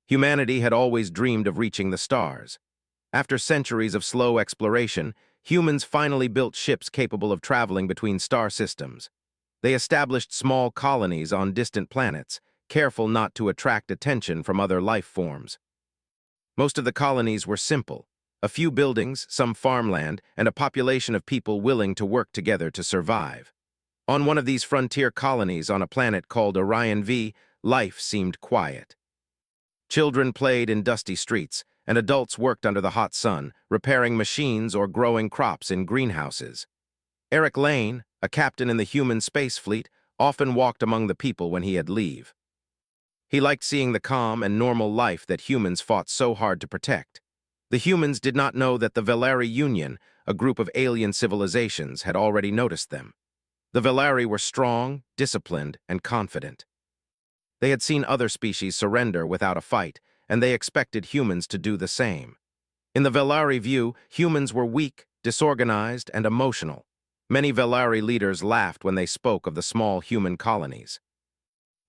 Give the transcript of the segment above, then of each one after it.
Humanity had always dreamed of reaching the stars. After centuries of slow exploration, humans finally built ships capable of traveling between star systems. They established small colonies on distant planets, careful not to attract attention from other life forms. Most of the colonies were simple: a few buildings, some farmland, and a population of people willing to work together to survive. On one of these frontier colonies on a planet called Orion V, life seemed quiet. Children played in dusty streets, and adults worked under the hot sun, repairing machines or growing crops in greenhouses. Eric Lane, a captain in the human space fleet, often walked among the people when he had leave. He liked seeing the calm and normal life that humans fought so hard to protect. The humans did not know that the Velari Union, a group of alien civilizations, had already noticed them. The Velari were strong, disciplined, and confident. They had seen other species surrender without a fight, and they expected humans to do the same. In the Velari view, humans were weak, disorganized, and emotional. Many Velari leaders laughed when they spoke of the small human colonies.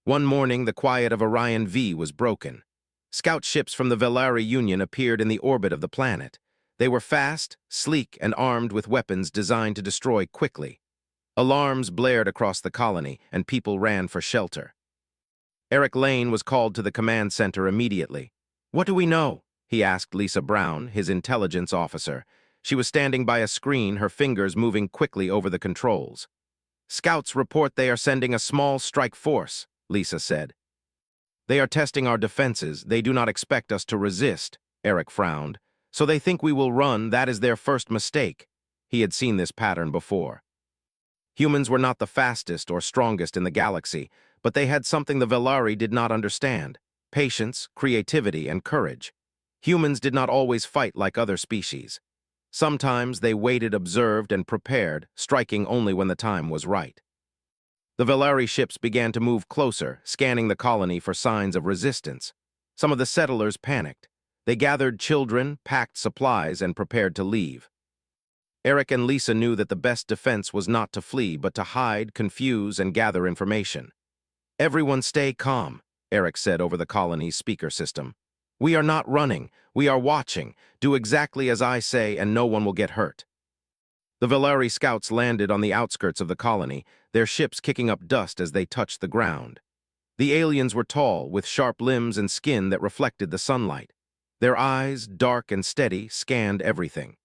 One morning, the quiet of Orion V was broken. Scout ships from the Velari Union appeared in the orbit of the planet. They were fast, sleek, and armed with weapons designed to destroy quickly. Alarms blared across the colony, and people ran for shelter. Eric Lane was called to the command center immediately. "What do we know?" he asked Lisa Brown, his intelligence officer. She was standing by a screen, her fingers moving quickly over the controls. "Scouts report they are sending a small strike force," Lisa said. "They are testing our defenses. They do not expect us to resist," Eric frowned. "So they think we will run. That is their first mistake." He had seen this pattern before. Humans were not the fastest or strongest in the galaxy, but they had something the Velari did not understand: patience, creativity, and courage. Humans did not always fight like other species. Sometimes they waited, observed, and prepared, striking only when the time was right. The Velari ships began to move closer, scanning the colony for signs of resistance. Some of the settlers panicked. They gathered children, packed supplies, and prepared to leave. Eric and Lisa knew that the best defense was not to flee, but to hide, confuse, and gather information. "Everyone stay calm," Eric said over the colony's speaker system. "We are not running. We are watching. Do exactly as I say, and no one will get hurt." The Velari scouts landed on the outskirts of the colony, their ships kicking up dust as they touched the ground. The aliens were tall, with sharp limbs and skin that reflected the sunlight. Their eyes, dark and steady, scanned everything.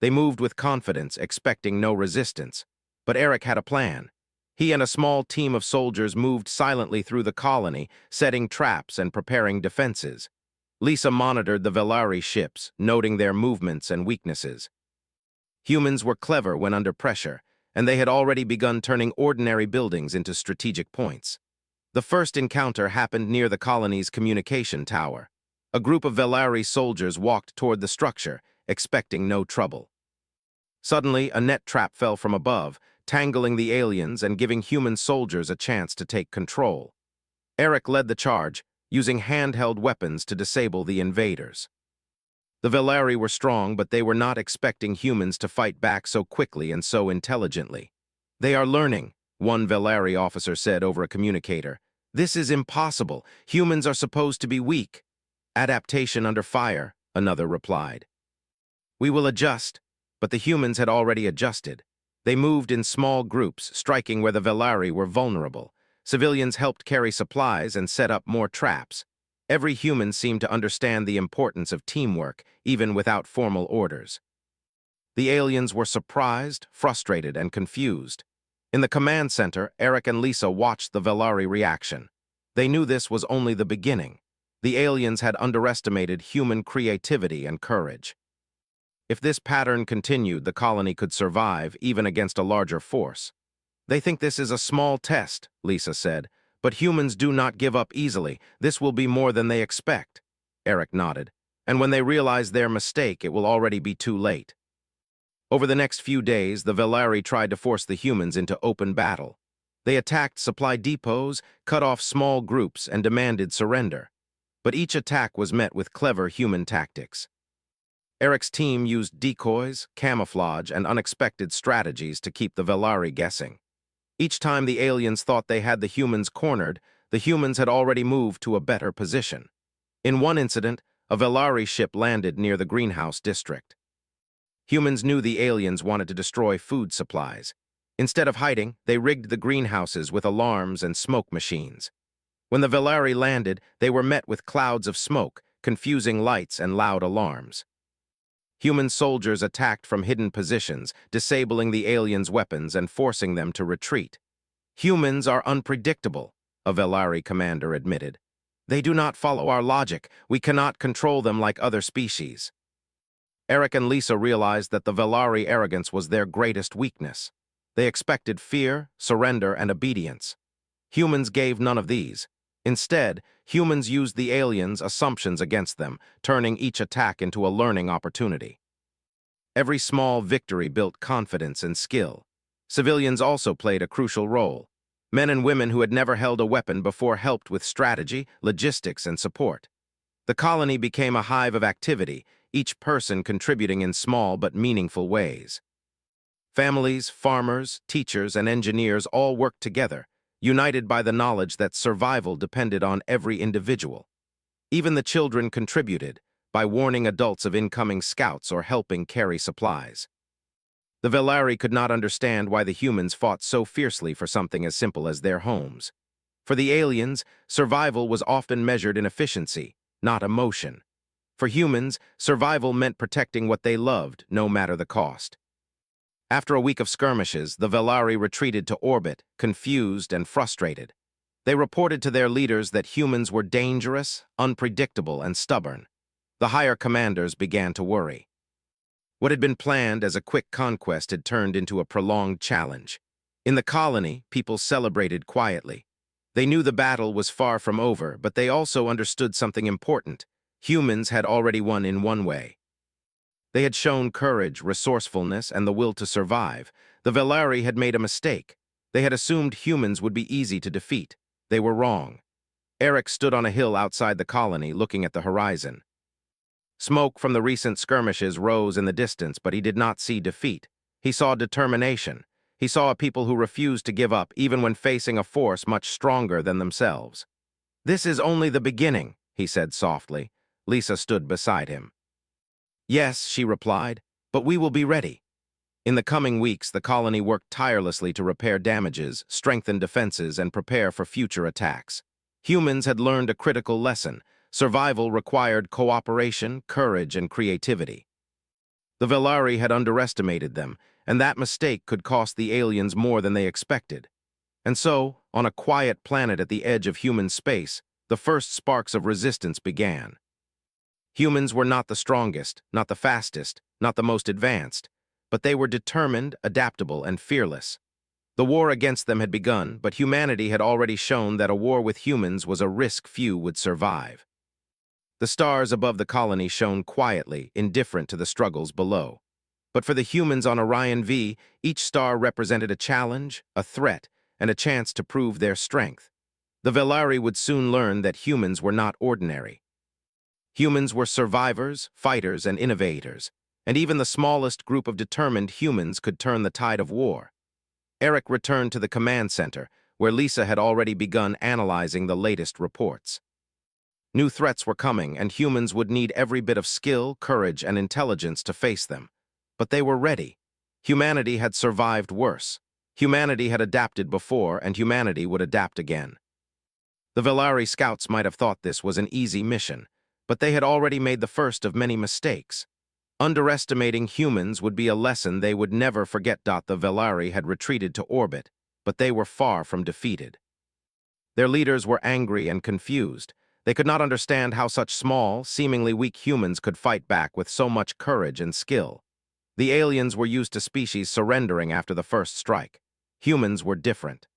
They moved with confidence, expecting no resistance. But Eric had a plan. He and a small team of soldiers moved silently through the colony, setting traps and preparing defenses. Lisa monitored the Velari ships, noting their movements and weaknesses. Humans were clever when under pressure, and they had already begun turning ordinary buildings into strategic points. The first encounter happened near the colony's communication tower. A group of Velari soldiers walked toward the structure, expecting no trouble. Suddenly, a net trap fell from above, tangling the aliens and giving human soldiers a chance to take control. Eric led the charge, using handheld weapons to disable the invaders. The Velari were strong, but they were not expecting humans to fight back so quickly and so intelligently. "They are learning," one Velari officer said over a communicator. "This is impossible. Humans are supposed to be weak." "Adaptation under fire," another replied. "We will adjust," but the humans had already adjusted. They moved in small groups, striking where the Velari were vulnerable. Civilians helped carry supplies and set up more traps. Every human seemed to understand the importance of teamwork, even without formal orders. The aliens were surprised, frustrated, and confused. In the command center, Eric and Lisa watched the Velari reaction. They knew this was only the beginning. The aliens had underestimated human creativity and courage. If this pattern continued, the colony could survive, even against a larger force. "They think this is a small test," Lisa said, "but humans do not give up easily. This will be more than they expect." Eric nodded. "And when they realize their mistake, it will already be too late." Over the next few days, the Velari tried to force the humans into open battle. They attacked supply depots, cut off small groups, and demanded surrender. But each attack was met with clever human tactics. Eric's team used decoys, camouflage, and unexpected strategies to keep the Velari guessing. Each time the aliens thought they had the humans cornered, the humans had already moved to a better position. In one incident, a Velari ship landed near the greenhouse district. Humans knew the aliens wanted to destroy food supplies. Instead of hiding, they rigged the greenhouses with alarms and smoke machines. When the Velari landed, they were met with clouds of smoke, confusing lights and loud alarms. Human soldiers attacked from hidden positions, disabling the aliens' weapons and forcing them to retreat. Humans are unpredictable, a Velari commander admitted. They do not follow our logic. We cannot control them like other species. Eric and Lisa realized that the Velari arrogance was their greatest weakness. They expected fear, surrender, and obedience. Humans gave none of these. Instead, humans used the aliens' assumptions against them, turning each attack into a learning opportunity. Every small victory built confidence and skill. Civilians also played a crucial role. Men and women who had never held a weapon before helped with strategy, logistics, and support. The colony became a hive of activity, each person contributing in small but meaningful ways. Families, farmers, teachers, and engineers all worked together, united by the knowledge that survival depended on every individual. Even the children contributed, by warning adults of incoming scouts or helping carry supplies. The Velari could not understand why the humans fought so fiercely for something as simple as their homes. For the aliens, survival was often measured in efficiency, not emotion. For humans, survival meant protecting what they loved, no matter the cost. After a week of skirmishes, the Velari retreated to orbit, confused and frustrated. They reported to their leaders that humans were dangerous, unpredictable, and stubborn. The higher commanders began to worry. What had been planned as a quick conquest had turned into a prolonged challenge. In the colony, people celebrated quietly. They knew the battle was far from over, but they also understood something important. Humans had already won in one way. They had shown courage, resourcefulness, and the will to survive. The Velari had made a mistake. They had assumed humans would be easy to defeat. They were wrong. Eric stood on a hill outside the colony, looking at the horizon. Smoke from the recent skirmishes rose in the distance, but he did not see defeat. He saw determination. He saw a people who refused to give up, even when facing a force much stronger than themselves. "This is only the beginning," he said softly. Lisa stood beside him. "Yes," she replied, "but we will be ready." In the coming weeks, the colony worked tirelessly to repair damages, strengthen defenses, and prepare for future attacks. Humans had learned a critical lesson. Survival required cooperation, courage, and creativity. The Velari had underestimated them, and that mistake could cost the aliens more than they expected. And so, on a quiet planet at the edge of human space, the first sparks of resistance began. Humans were not the strongest, not the fastest, not the most advanced, but they were determined, adaptable, and fearless. The war against them had begun, but humanity had already shown that a war with humans was a risk few would survive. The stars above the colony shone quietly, indifferent to the struggles below. But for the humans on Orion V, each star represented a challenge, a threat, and a chance to prove their strength. The Velari would soon learn that humans were not ordinary. Humans were survivors, fighters, and innovators, and even the smallest group of determined humans could turn the tide of war. Eric returned to the command center, where Lisa had already begun analyzing the latest reports. New threats were coming, and humans would need every bit of skill, courage, and intelligence to face them. But they were ready. Humanity had survived worse. Humanity had adapted before, and humanity would adapt again. The Velari scouts might have thought this was an easy mission, but they had already made the first of many mistakes. Underestimating humans would be a lesson they would never forget. The Velari had retreated to orbit, but they were far from defeated. Their leaders were angry and confused. They could not understand how such small, seemingly weak humans could fight back with so much courage and skill. The aliens were used to species surrendering after the first strike. Humans were different.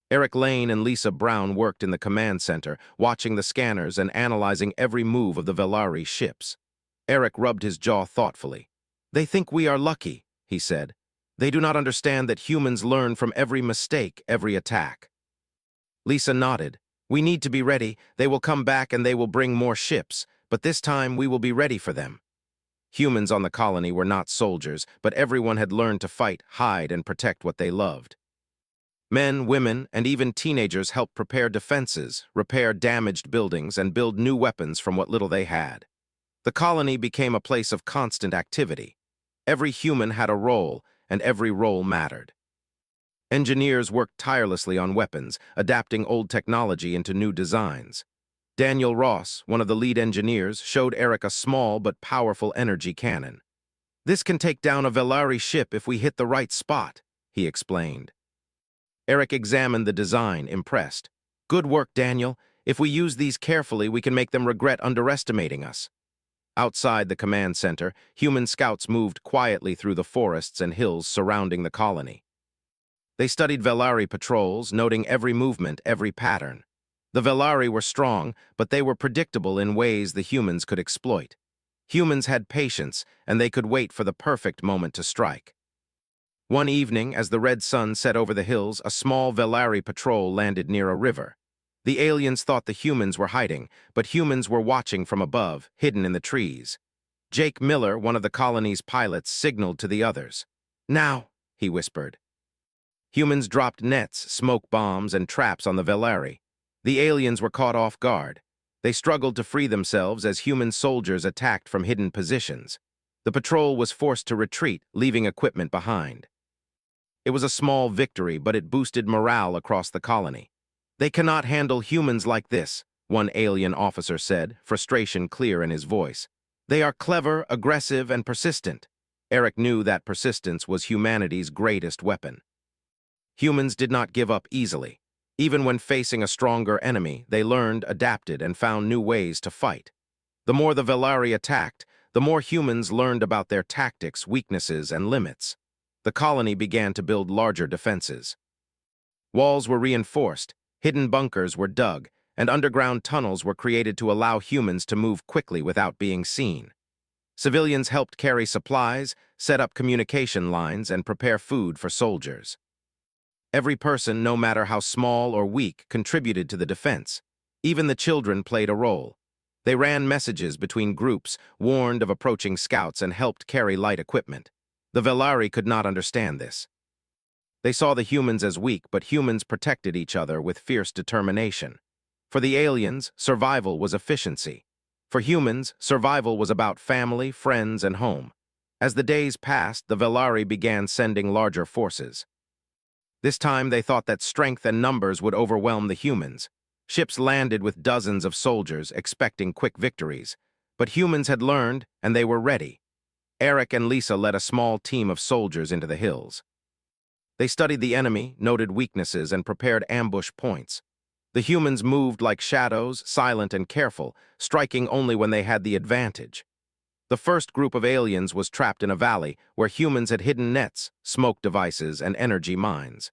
Eric Lane and Lisa Brown worked in the command center, watching the scanners and analyzing every move of the Velari ships. Eric rubbed his jaw thoughtfully. "They think we are lucky," he said. "They do not understand that humans learn from every mistake, every attack." Lisa nodded. "We need to be ready. They will come back and they will bring more ships, but this time we will be ready for them." Humans on the colony were not soldiers, but everyone had learned to fight, hide, and protect what they loved. Men, women, and even teenagers helped prepare defenses, repair damaged buildings, and build new weapons from what little they had. The colony became a place of constant activity. Every human had a role, and every role mattered. Engineers worked tirelessly on weapons, adapting old technology into new designs. Daniel Ross, one of the lead engineers, showed Eric a small but powerful energy cannon. "This can take down a Velari ship if we hit the right spot," he explained. Eric examined the design, impressed. "Good work, Daniel. If we use these carefully, we can make them regret underestimating us." Outside the command center, human scouts moved quietly through the forests and hills surrounding the colony. They studied Velari patrols, noting every movement, every pattern. The Velari were strong, but they were predictable in ways the humans could exploit. Humans had patience, and they could wait for the perfect moment to strike. One evening, as the red sun set over the hills, a small Velari patrol landed near a river. The aliens thought the humans were hiding, but humans were watching from above, hidden in the trees. Jake Miller, one of the colony's pilots, signaled to the others. "Now," he whispered. Humans dropped nets, smoke bombs, and traps on the Velari. The aliens were caught off guard. They struggled to free themselves as human soldiers attacked from hidden positions. The patrol was forced to retreat, leaving equipment behind. It was a small victory, but it boosted morale across the colony. "They cannot handle humans like this," one alien officer said, frustration clear in his voice. "They are clever, aggressive, and persistent." Eric knew that persistence was humanity's greatest weapon. Humans did not give up easily. Even when facing a stronger enemy, they learned, adapted, and found new ways to fight. The more the Velari attacked, the more humans learned about their tactics, weaknesses, and limits. The colony began to build larger defenses. Walls were reinforced, hidden bunkers were dug, and underground tunnels were created to allow humans to move quickly without being seen. Civilians helped carry supplies, set up communication lines, and prepare food for soldiers. Every person, no matter how small or weak, contributed to the defense. Even the children played a role. They ran messages between groups, warned of approaching scouts, and helped carry light equipment. The Velari could not understand this. They saw the humans as weak, but humans protected each other with fierce determination. For the aliens, survival was efficiency. For humans, survival was about family, friends, and home. As the days passed, the Velari began sending larger forces. This time they thought that strength and numbers would overwhelm the humans. Ships landed with dozens of soldiers, expecting quick victories. But humans had learned, and they were ready. Eric and Lisa led a small team of soldiers into the hills. They studied the enemy, noted weaknesses, and prepared ambush points. The humans moved like shadows, silent and careful, striking only when they had the advantage. The first group of aliens was trapped in a valley where humans had hidden nets, smoke devices, and energy mines.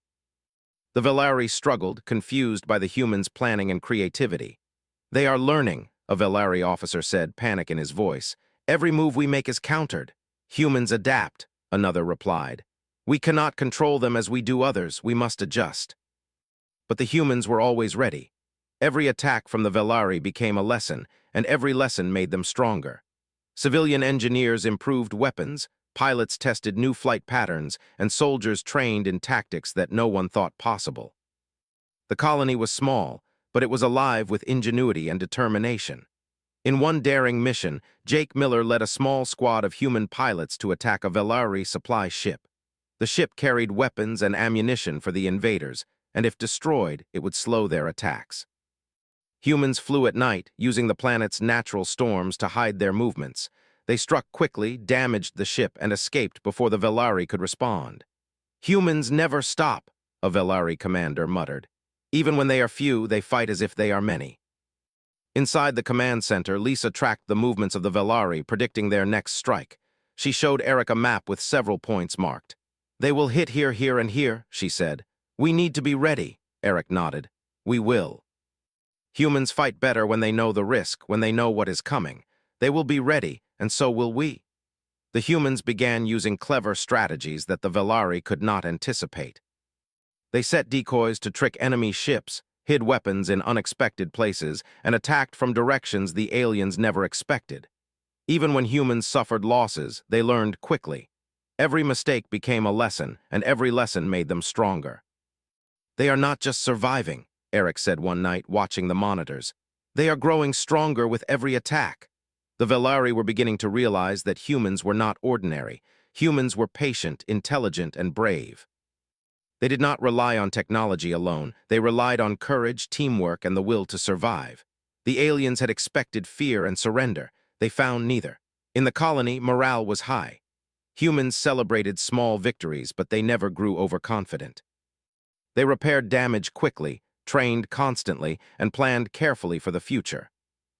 The Velari struggled, confused by the humans' planning and creativity. "They are learning," a Velari officer said, panic in his voice. "Every move we make is countered." "Humans adapt," another replied. "We cannot control them as we do others, we must adjust." But the humans were always ready. Every attack from the Velari became a lesson, and every lesson made them stronger. Civilian engineers improved weapons, pilots tested new flight patterns, and soldiers trained in tactics that no one thought possible. The colony was small, but it was alive with ingenuity and determination. In one daring mission, Jake Miller led a small squad of human pilots to attack a Velari supply ship. The ship carried weapons and ammunition for the invaders, and if destroyed, it would slow their attacks. Humans flew at night, using the planet's natural storms to hide their movements. They struck quickly, damaged the ship, and escaped before the Velari could respond. "Humans never stop," a Velari commander muttered. "Even when they are few, they fight as if they are many." Inside the command center, Lisa tracked the movements of the Velari, predicting their next strike. She showed Eric a map with several points marked. "They will hit here, here, and here," she said. "We need to be ready," Eric nodded. "We will." Humans fight better when they know the risk, when they know what is coming. They will be ready, and so will we. The humans began using clever strategies that the Velari could not anticipate. They set decoys to trick enemy ships, hid weapons in unexpected places, and attacked from directions the aliens never expected. Even when humans suffered losses, they learned quickly. Every mistake became a lesson, and every lesson made them stronger. They are not just surviving, Eric said one night, watching the monitors. They are growing stronger with every attack. The Velari were beginning to realize that humans were not ordinary. Humans were patient, intelligent, and brave. They did not rely on technology alone. They relied on courage, teamwork, and the will to survive. The aliens had expected fear and surrender. They found neither. In the colony, morale was high. Humans celebrated small victories, but they never grew overconfident. They repaired damage quickly, trained constantly, and planned carefully for the future.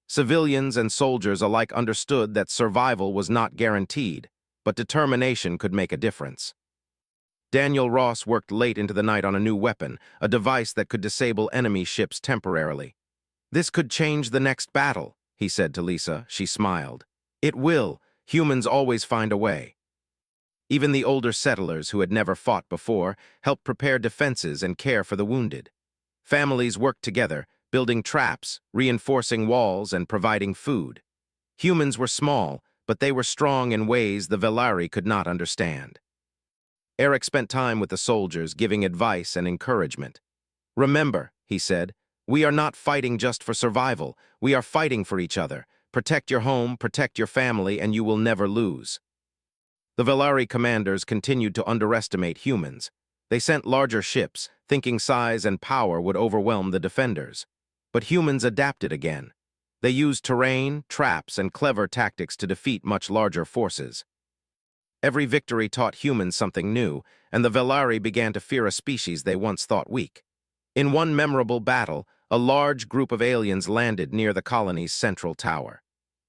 Civilians and soldiers alike understood that survival was not guaranteed, but determination could make a difference. Daniel Ross worked late into the night on a new weapon, a device that could disable enemy ships temporarily. "This could change the next battle," he said to Lisa. She smiled. "It will. Humans always find a way." Even the older settlers, who had never fought before, helped prepare defenses and care for the wounded. Families worked together, building traps, reinforcing walls, and providing food. Humans were small, but they were strong in ways the Velari could not understand. Eric spent time with the soldiers, giving advice and encouragement. "Remember," he said, "we are not fighting just for survival. We are fighting for each other. Protect your home, protect your family, and you will never lose." The Velari commanders continued to underestimate humans. They sent larger ships, thinking size and power would overwhelm the defenders. But humans adapted again. They used terrain, traps, and clever tactics to defeat much larger forces. Every victory taught humans something new, and the Velari began to fear a species they once thought weak. In one memorable battle, a large group of aliens landed near the colony's central tower.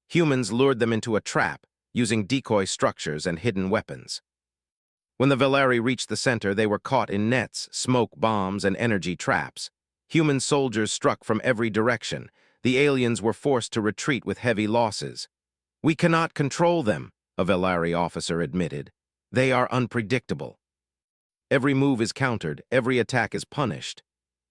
Humans lured them into a trap, using decoy structures and hidden weapons. When the Velari reached the center, they were caught in nets, smoke bombs, and energy traps. Human soldiers struck from every direction. The aliens were forced to retreat with heavy losses. "We cannot control them," a Velari officer admitted. "They are unpredictable. Every move is countered, every attack is punished."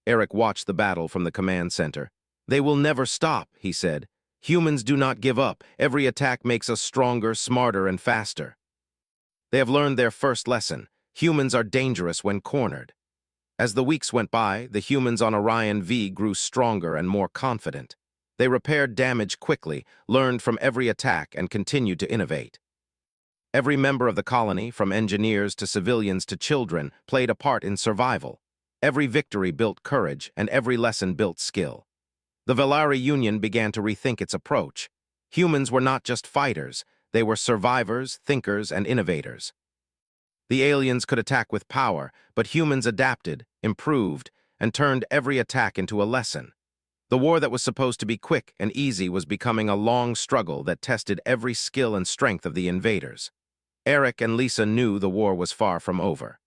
Eric watched the battle from the command center. "They will never stop," he said. "Humans do not give up. Every attack makes us stronger, smarter, and faster." They have learned their first lesson. Humans are dangerous when cornered. As the weeks went by, the humans on Orion V grew stronger and more confident. They repaired damage quickly, learned from every attack, and continued to innovate. Every member of the colony, from engineers to civilians to children, played a part in survival. Every victory built courage, and every lesson built skill. The Velari Union began to rethink its approach. Humans were not just fighters, they were survivors, thinkers, and innovators. The aliens could attack with power, but humans adapted, improved, and turned every attack into a lesson. The war that was supposed to be quick and easy was becoming a long struggle that tested every skill and strength of the invaders. Eric and Lisa knew the war was far from over.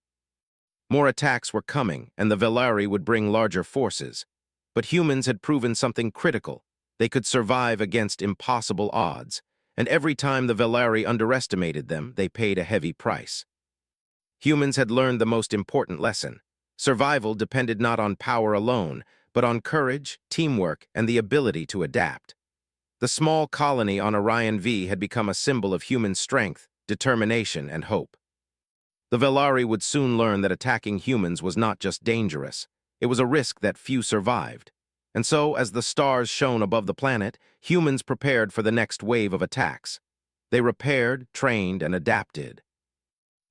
More attacks were coming, and the Velari would bring larger forces. But humans had proven something critical. They could survive against impossible odds, and every time the Velari underestimated them, they paid a heavy price. Humans had learned the most important lesson. Survival depended not on power alone, but on courage, teamwork, and the ability to adapt. The small colony on Orion V had become a symbol of human strength, determination, and hope. The Velari would soon learn that attacking humans was not just dangerous. It was a risk that few survived. And so, as the stars shone above the planet, humans prepared for the next wave of attacks. They repaired, trained, and adapted.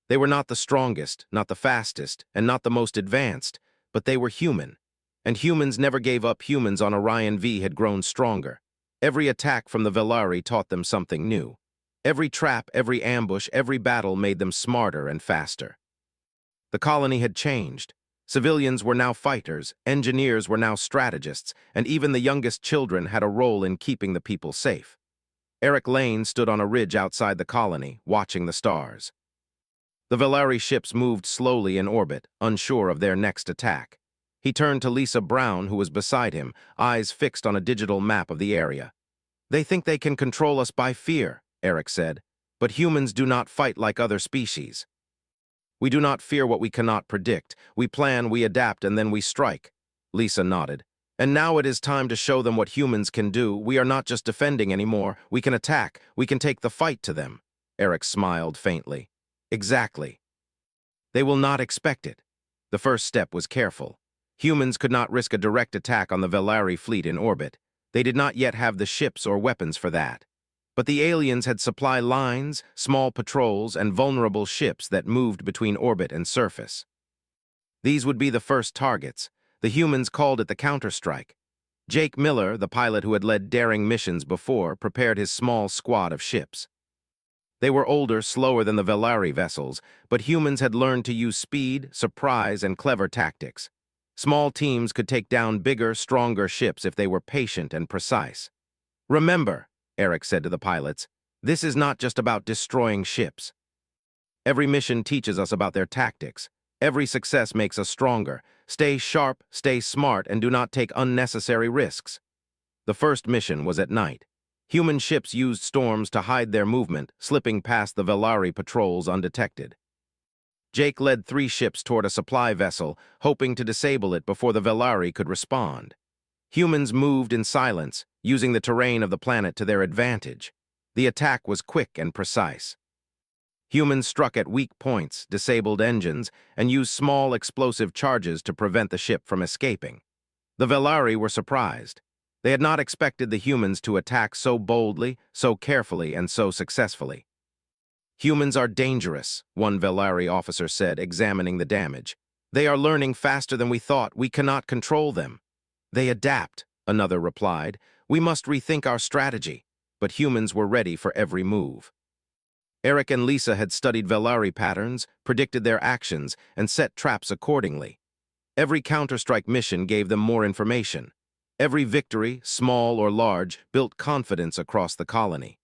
They were not the strongest, not the fastest, and not the most advanced, but they were human. And humans never gave up. Humans on Orion V had grown stronger. Every attack from the Velari taught them something new. Every trap, every ambush, every battle made them smarter and faster. The colony had changed. Civilians were now fighters, engineers were now strategists, and even the youngest children had a role in keeping the people safe. Eric Lane stood on a ridge outside the colony, watching the stars. The Velari ships moved slowly in orbit, unsure of their next attack. He turned to Lisa Brown, who was beside him, eyes fixed on a digital map of the area. "They think they can control us by fear," Eric said, "but humans do not fight like other species. We do not fear what we cannot predict. We plan, we adapt, and then we strike." Lisa nodded. "And now it is time to show them what humans can do. We are not just defending anymore. We can attack. We can take the fight to them." Eric smiled faintly. "Exactly. They will not expect it." The first step was careful. Humans could not risk a direct attack on the Velari fleet in orbit. They did not yet have the ships or weapons for that. But the aliens had supply lines, small patrols, and vulnerable ships that moved between orbit and surface. These would be the first targets. The humans called it the counterstrike. Jake Miller, the pilot who had led daring missions before, prepared his small squad of ships. They were older, slower than the Velari vessels, but humans had learned to use speed, surprise, and clever tactics. Small teams could take down bigger, stronger ships if they were patient and precise. "Remember," Eric said to the pilots, "this is not just about destroying ships. Every mission teaches us about their tactics. Every success makes us stronger. Stay sharp, stay smart, and do not take unnecessary risks." The first mission was at night. Human ships used storms to hide their movement, slipping past the Velari patrols undetected. Jake led 3 ships toward a supply vessel, hoping to disable it before the Velari could respond. Humans moved in silence, using the terrain of the planet to their advantage. The attack was quick and precise. Humans struck at weak points, disabled engines, and used small explosive charges to prevent the ship from escaping. The Velari were surprised. They had not expected the humans to attack so boldly, so carefully, and so successfully. "Humans are dangerous," one Velari officer said, examining the damage. "They are learning faster than we thought. We cannot control them." "They adapt," another replied. "We must rethink our strategy." But humans were ready for every move. Eric and Lisa had studied Velari patterns, predicted their actions, and set traps accordingly. Every counterstrike mission gave them more information. Every victory, small or large, built confidence across the colony.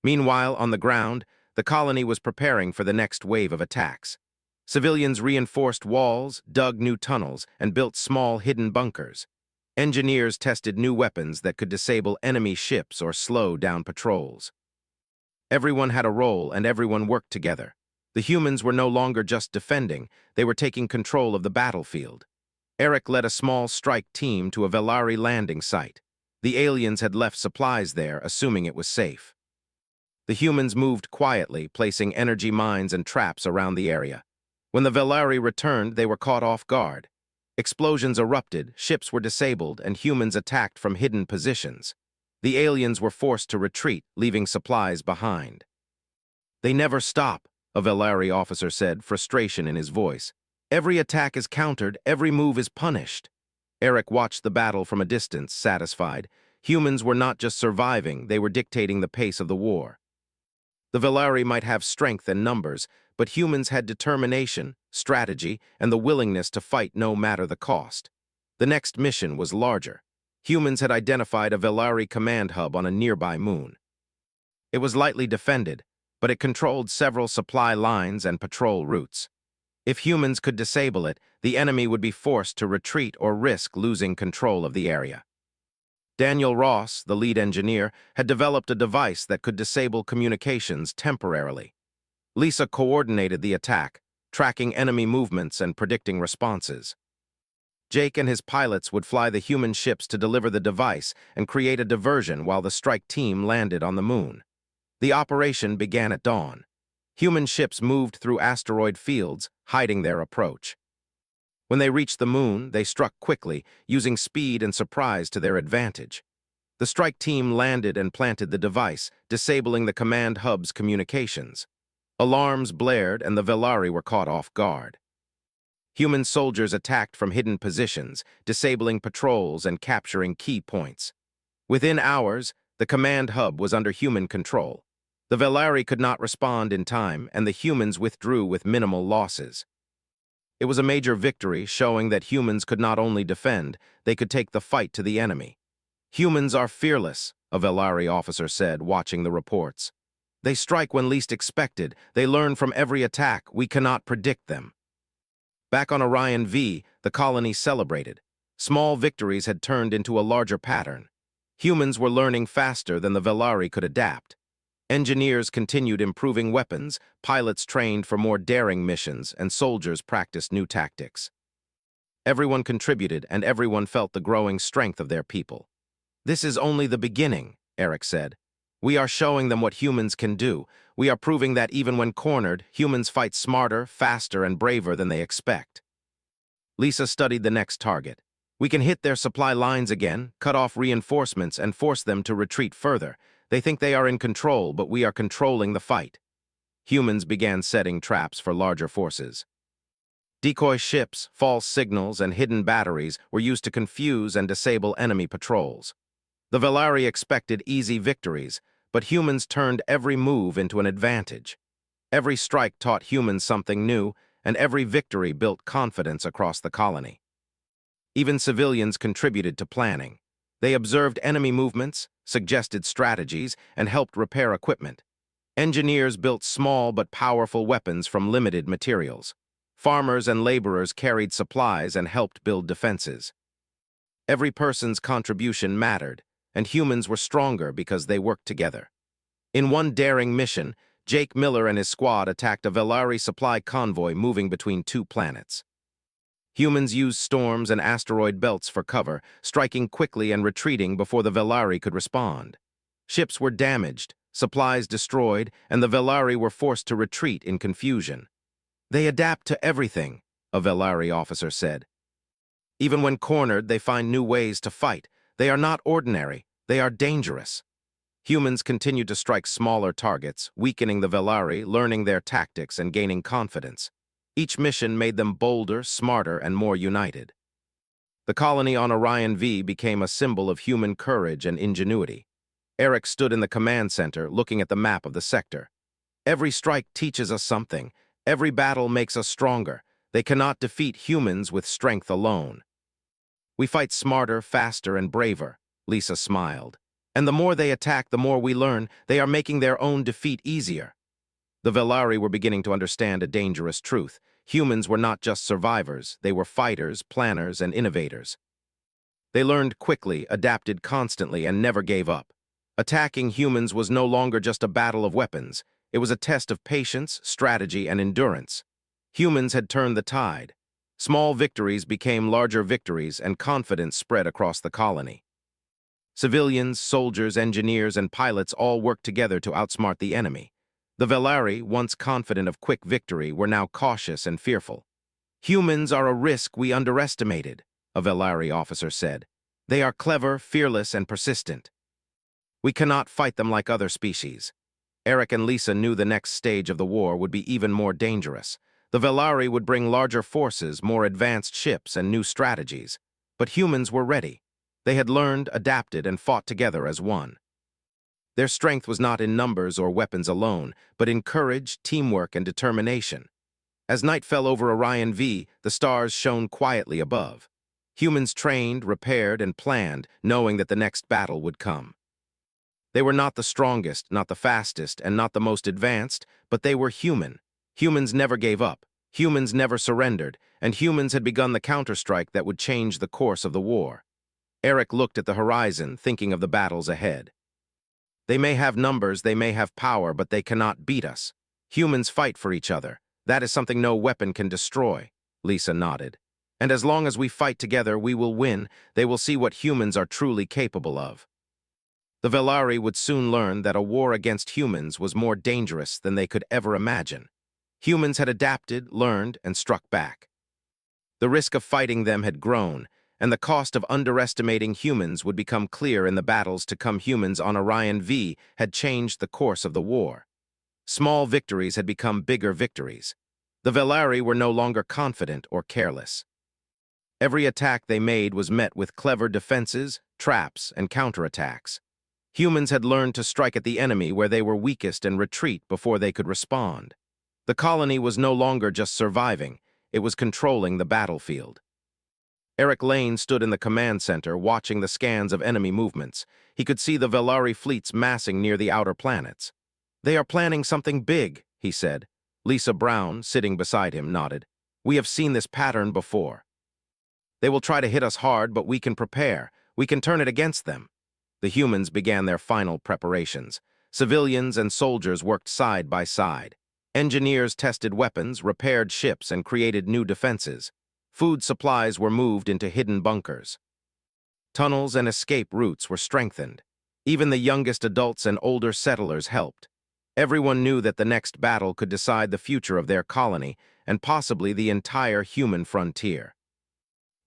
Meanwhile, on the ground, the colony was preparing for the next wave of attacks. Civilians reinforced walls, dug new tunnels, and built small hidden bunkers. Engineers tested new weapons that could disable enemy ships or slow down patrols. Everyone had a role and everyone worked together. The humans were no longer just defending, they were taking control of the battlefield. Eric led a small strike team to a Velari landing site. The aliens had left supplies there, assuming it was safe. The humans moved quietly, placing energy mines and traps around the area. When the Velari returned, they were caught off guard. Explosions erupted, ships were disabled, and humans attacked from hidden positions. The aliens were forced to retreat, leaving supplies behind. "They never stop," a Velari officer said, frustration in his voice. "Every attack is countered, every move is punished." Eric watched the battle from a distance, satisfied. Humans were not just surviving, they were dictating the pace of the war. The Velari might have strength and numbers, but humans had determination, strategy, and the willingness to fight no matter the cost. The next mission was larger. Humans had identified a Velari command hub on a nearby moon. It was lightly defended, but it controlled several supply lines and patrol routes. If humans could disable it, the enemy would be forced to retreat or risk losing control of the area. Daniel Ross, the lead engineer, had developed a device that could disable communications temporarily. Lisa coordinated the attack, tracking enemy movements and predicting responses. Jake and his pilots would fly the human ships to deliver the device and create a diversion while the strike team landed on the moon. The operation began at dawn. Human ships moved through asteroid fields, hiding their approach. When they reached the moon, they struck quickly, using speed and surprise to their advantage. The strike team landed and planted the device, disabling the command hub's communications. Alarms blared and the Velari were caught off guard. Human soldiers attacked from hidden positions, disabling patrols and capturing key points. Within hours, the command hub was under human control. The Velari could not respond in time, and the humans withdrew with minimal losses. It was a major victory, showing that humans could not only defend, they could take the fight to the enemy. "Humans are fearless," a Velari officer said, watching the reports. "They strike when least expected. They learn from every attack. We cannot predict them." Back on Orion V, the colony celebrated. Small victories had turned into a larger pattern. Humans were learning faster than the Velari could adapt. Engineers continued improving weapons, pilots trained for more daring missions, and soldiers practiced new tactics. Everyone contributed, and everyone felt the growing strength of their people. "This is only the beginning," Eric said. "We are showing them what humans can do. We are proving that even when cornered, humans fight smarter, faster, and braver than they expect." Lisa studied the next target. We can hit their supply lines again, cut off reinforcements, and force them to retreat further. They think they are in control, but we are controlling the fight. Humans began setting traps for larger forces. Decoy ships, false signals, and hidden batteries were used to confuse and disable enemy patrols. The Velari expected easy victories, but humans turned every move into an advantage. Every strike taught humans something new, and every victory built confidence across the colony. Even civilians contributed to planning. They observed enemy movements, suggested strategies, and helped repair equipment. Engineers built small but powerful weapons from limited materials. Farmers and laborers carried supplies and helped build defenses. Every person's contribution mattered, and humans were stronger because they worked together. In one daring mission, Jake Miller and his squad attacked a Velari supply convoy moving between two planets. Humans used storms and asteroid belts for cover, striking quickly and retreating before the Velari could respond. Ships were damaged, supplies destroyed, and the Velari were forced to retreat in confusion. "They adapt to everything," a Velari officer said. "Even when cornered, they find new ways to fight. They are not ordinary, they are dangerous." Humans continued to strike smaller targets, weakening the Velari, learning their tactics and gaining confidence. Each mission made them bolder, smarter, and more united. The colony on Orion V became a symbol of human courage and ingenuity. Eric stood in the command center, looking at the map of the sector. "Every strike teaches us something. Every battle makes us stronger. They cannot defeat humans with strength alone." "We fight smarter, faster, and braver," Lisa smiled. "And the more they attack, the more we learn. They are making their own defeat easier." The Velari were beginning to understand a dangerous truth. Humans were not just survivors, they were fighters, planners, and innovators. They learned quickly, adapted constantly, and never gave up. Attacking humans was no longer just a battle of weapons. It was a test of patience, strategy, and endurance. Humans had turned the tide. Small victories became larger victories, and confidence spread across the colony. Civilians, soldiers, engineers, and pilots all worked together to outsmart the enemy. The Velari, once confident of quick victory, were now cautious and fearful. "Humans are a risk we underestimated," a Velari officer said. "They are clever, fearless, and persistent. We cannot fight them like other species." Eric and Lisa knew the next stage of the war would be even more dangerous. The Velari would bring larger forces, more advanced ships, and new strategies. But humans were ready. They had learned, adapted, and fought together as one. Their strength was not in numbers or weapons alone, but in courage, teamwork, and determination. As night fell over Orion V, the stars shone quietly above. Humans trained, repaired, and planned, knowing that the next battle would come. They were not the strongest, not the fastest, and not the most advanced, but they were human. Humans never gave up. Humans never surrendered, and humans had begun the counterstrike that would change the course of the war. Eric looked at the horizon, thinking of the battles ahead. "They may have numbers, they may have power, but they cannot beat us. Humans fight for each other. That is something no weapon can destroy," Lisa nodded. "And as long as we fight together, we will win. They will see what humans are truly capable of." The Velari would soon learn that a war against humans was more dangerous than they could ever imagine. Humans had adapted, learned, and struck back. The risk of fighting them had grown, and the cost of underestimating humans would become clear in the battles to come. Humans on Orion V had changed the course of the war. Small victories had become bigger victories. The Velari were no longer confident or careless. Every attack they made was met with clever defenses, traps, and counterattacks. Humans had learned to strike at the enemy where they were weakest and retreat before they could respond. The colony was no longer just surviving, it was controlling the battlefield. Eric Lane stood in the command center, watching the scans of enemy movements. He could see the Velari fleets massing near the outer planets. "They are planning something big," he said. Lisa Brown, sitting beside him, nodded. "We have seen this pattern before. They will try to hit us hard, but we can prepare. We can turn it against them." The humans began their final preparations. Civilians and soldiers worked side by side. Engineers tested weapons, repaired ships, and created new defenses. Food supplies were moved into hidden bunkers. Tunnels and escape routes were strengthened. Even the youngest adults and older settlers helped. Everyone knew that the next battle could decide the future of their colony and possibly the entire human frontier.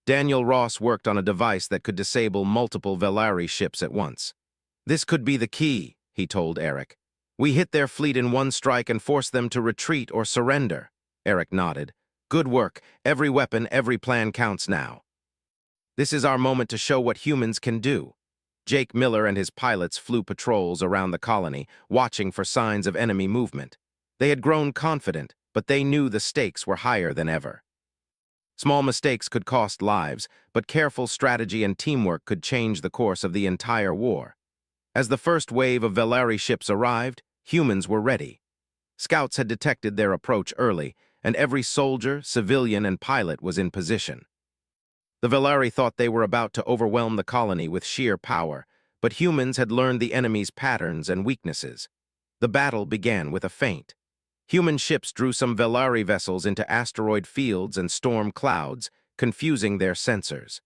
Daniel Ross worked on a device that could disable multiple Velari ships at once. "This could be the key," he told Eric. "We hit their fleet in one strike and force them to retreat or surrender." Eric nodded. "Good work. Every weapon, every plan counts now. This is our moment to show what humans can do." Jake Miller and his pilots flew patrols around the colony, watching for signs of enemy movement. They had grown confident, but they knew the stakes were higher than ever. Small mistakes could cost lives, but careful strategy and teamwork could change the course of the entire war. As the first wave of Velari ships arrived, humans were ready. Scouts had detected their approach early, and every soldier, civilian, and pilot was in position. The Velari thought they were about to overwhelm the colony with sheer power, but humans had learned the enemy's patterns and weaknesses. The battle began with a feint. Human ships drew some Velari vessels into asteroid fields and storm clouds, confusing their sensors.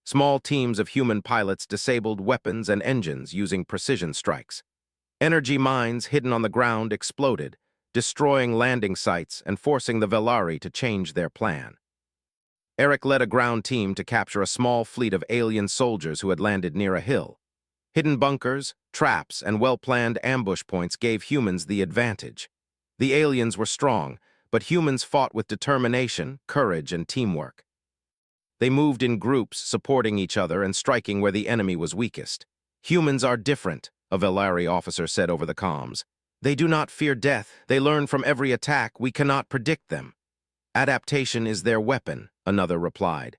Small teams of human pilots disabled weapons and engines using precision strikes. Energy mines hidden on the ground exploded, destroying landing sites and forcing the Velari to change their plan. Eric led a ground team to capture a small fleet of alien soldiers who had landed near a hill. Hidden bunkers, traps, and well-planned ambush points gave humans the advantage. The aliens were strong, but humans fought with determination, courage, and teamwork. They moved in groups, supporting each other and striking where the enemy was weakest. "Humans are different," a Velari officer said over the comms. "They do not fear death. They learn from every attack. We cannot predict them." "Adaptation is their weapon," another replied.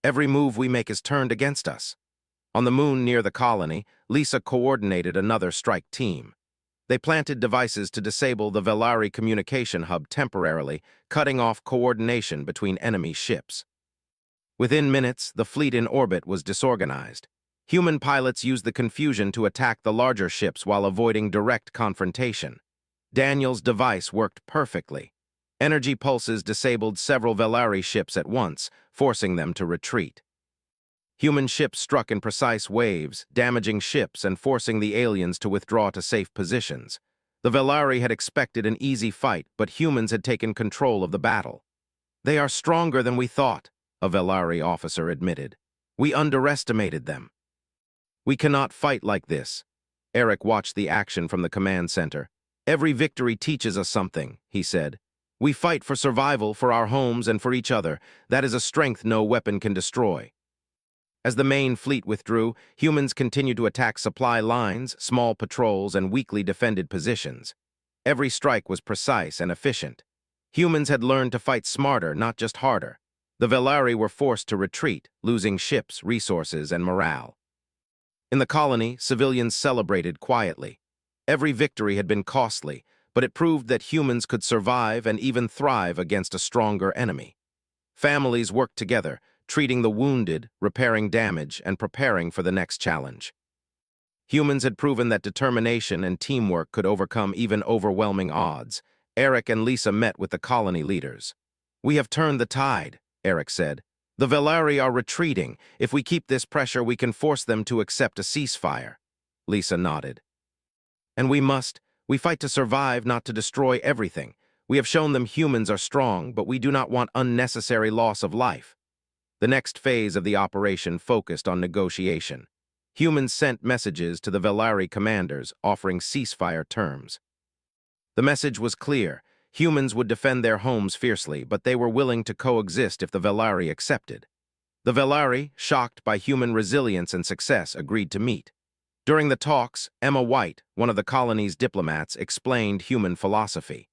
"Every move we make is turned against us." On the moon near the colony, Lisa coordinated another strike team. They planted devices to disable the Velari communication hub temporarily, cutting off coordination between enemy ships. Within minutes, the fleet in orbit was disorganized. Human pilots used the confusion to attack the larger ships while avoiding direct confrontation. Daniel's device worked perfectly. Energy pulses disabled several Velari ships at once, forcing them to retreat. Human ships struck in precise waves, damaging ships and forcing the aliens to withdraw to safe positions. The Velari had expected an easy fight, but humans had taken control of the battle. "They are stronger than we thought," a Velari officer admitted. "We underestimated them." "We cannot fight like this." Eric watched the action from the command center. "Every victory teaches us something," he said. "We fight for survival, for our homes, and for each other. That is a strength no weapon can destroy." As the main fleet withdrew, humans continued to attack supply lines, small patrols, and weakly defended positions. Every strike was precise and efficient. Humans had learned to fight smarter, not just harder. The Velari were forced to retreat, losing ships, resources, and morale. In the colony, civilians celebrated quietly. Every victory had been costly, but it proved that humans could survive and even thrive against a stronger enemy. Families worked together, treating the wounded, repairing damage, and preparing for the next challenge. Humans had proven that determination and teamwork could overcome even overwhelming odds. Eric and Lisa met with the colony leaders. "We have turned the tide," Eric said. "The Velari are retreating. If we keep this pressure, we can force them to accept a ceasefire." Lisa nodded. "And we must. We fight to survive, not to destroy everything. We have shown them humans are strong, but we do not want unnecessary loss of life." The next phase of the operation focused on negotiation. Humans sent messages to the Velari commanders offering ceasefire terms. The message was clear. Humans would defend their homes fiercely, but they were willing to coexist if the Velari accepted. The Velari, shocked by human resilience and success, agreed to meet. During the talks, Emma White, one of the colony's diplomats, explained human philosophy.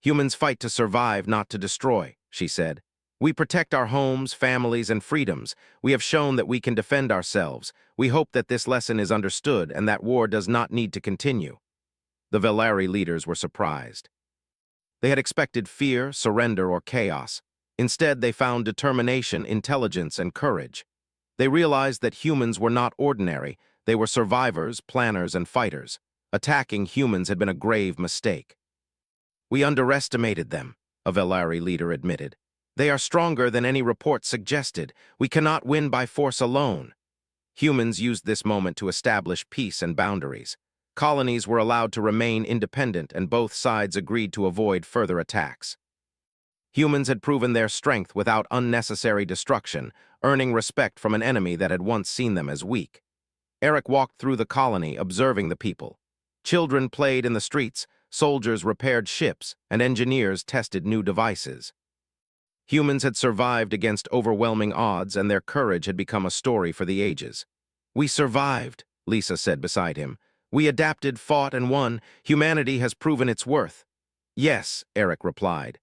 "Humans fight to survive, not to destroy," she said. "We protect our homes, families, and freedoms. We have shown that we can defend ourselves. We hope that this lesson is understood and that war does not need to continue." The Velari leaders were surprised. They had expected fear, surrender, or chaos. Instead, they found determination, intelligence, and courage. They realized that humans were not ordinary. They were survivors, planners, and fighters. Attacking humans had been a grave mistake. "We underestimated them," a Velari leader admitted. "They are stronger than any report suggested. We cannot win by force alone." Humans used this moment to establish peace and boundaries. Colonies were allowed to remain independent, and both sides agreed to avoid further attacks. Humans had proven their strength without unnecessary destruction, earning respect from an enemy that had once seen them as weak. Eric walked through the colony, observing the people. Children played in the streets, soldiers repaired ships, and engineers tested new devices. Humans had survived against overwhelming odds, and their courage had become a story for the ages. "We survived," Lisa said beside him. "We adapted, fought, and won. Humanity has proven its worth." "Yes," Eric replied.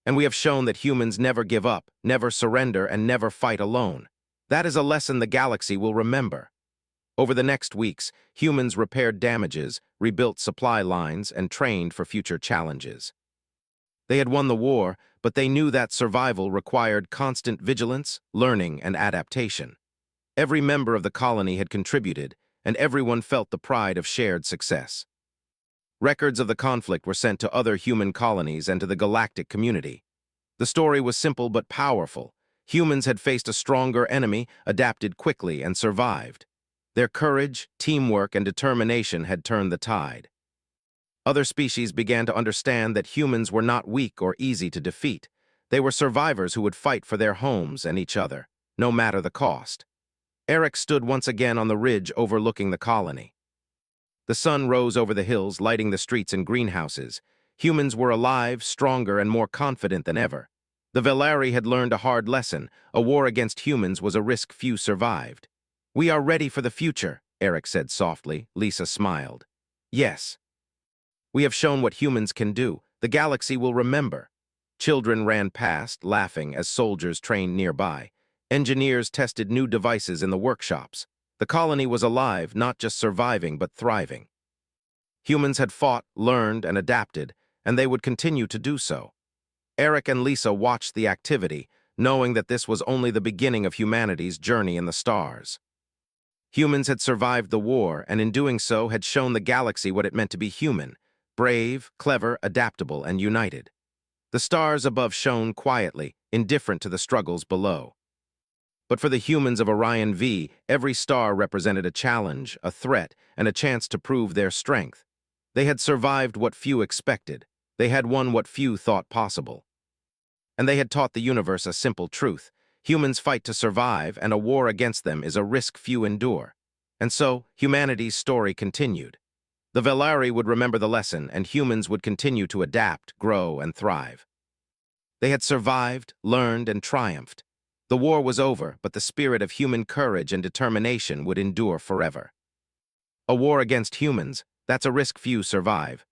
"And we have shown that humans never give up, never surrender, and never fight alone. That is a lesson the galaxy will remember." Over the next weeks, humans repaired damages, rebuilt supply lines, and trained for future challenges. They had won the war, but they knew that survival required constant vigilance, learning, and adaptation. Every member of the colony had contributed, and everyone felt the pride of shared success. Records of the conflict were sent to other human colonies and to the galactic community. The story was simple but powerful. Humans had faced a stronger enemy, adapted quickly, and survived. Their courage, teamwork, and determination had turned the tide. Other species began to understand that humans were not weak or easy to defeat. They were survivors who would fight for their homes and each other, no matter the cost. Eric stood once again on the ridge overlooking the colony. The sun rose over the hills, lighting the streets and greenhouses. Humans were alive, stronger, and more confident than ever. The Velari had learned a hard lesson. A war against humans was a risk few survived. "We are ready for the future," Eric said softly. Lisa smiled. "Yes. We have shown what humans can do. The galaxy will remember." Children ran past, laughing as soldiers trained nearby. Engineers tested new devices in the workshops. The colony was alive, not just surviving, but thriving. Humans had fought, learned, and adapted, and they would continue to do so. Eric and Lisa watched the activity, knowing that this was only the beginning of humanity's journey in the stars. Humans had survived the war, and in doing so had shown the galaxy what it meant to be human: brave, clever, adaptable, and united. The stars above shone quietly, indifferent to the struggles below. But for the humans of Orion V, every star represented a challenge, a threat, and a chance to prove their strength. They had survived what few expected. They had won what few thought possible. And they had taught the universe a simple truth: humans fight to survive, and a war against them is a risk few endure. And so, humanity's story continued. The Velari would remember the lesson, and humans would continue to adapt, grow, and thrive. They had survived, learned, and triumphed. The war was over, but the spirit of human courage and determination would endure forever. A war against humans, that's a risk few survive.